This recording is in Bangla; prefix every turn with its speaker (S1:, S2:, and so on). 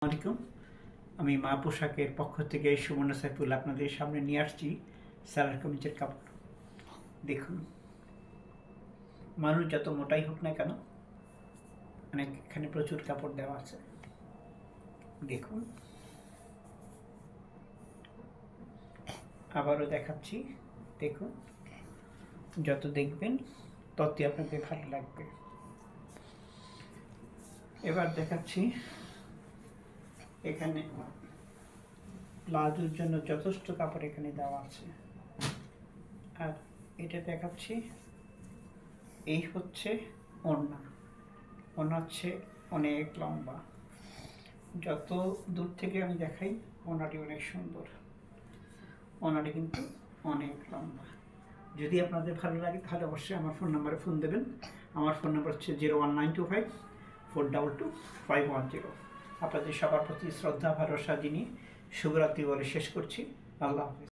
S1: আসসালামাইকুম। আমি মা পোশাকের পক্ষ থেকে সুমন সাইফুল আপনাদের সামনে নিয়ে আসছি সালোয়ার কামিজের কাপড়। দেখুন, মানুষ যত মোটাই হোক না কেন, এখানে প্রচুর কাপড় দেওয়া আছে। দেখুন, আবারও দেখাচ্ছি। দেখুন, যত দেখবেন ততই আপনাদের ভালো লাগবে। এবার দেখাচ্ছি, এখানে প্লাজোর জন্য যথেষ্ট কাপড় এখানে দেওয়া আছে। আর এটা দেখাচ্ছি, এই হচ্ছে ওড়না। ওড়না হচ্ছে অনেক লম্বা। যত দূর থেকে আমি দেখাই, ওড়নাটি অনেক সুন্দর। ওড়নাটি কিন্তু অনেক লম্বা। যদি আপনাদের ভালো লাগে তাহলে অবশ্যই আমার ফোন নাম্বারে ফোন দেবেন। আমার ফোন নাম্বার হচ্ছে 01925422510। আপনাদের সবার প্রতি শ্রদ্ধা ভরসা জানিয়ে শুভরাত্রি বলে শেষ করছি। আল্লাহ হাফেজ।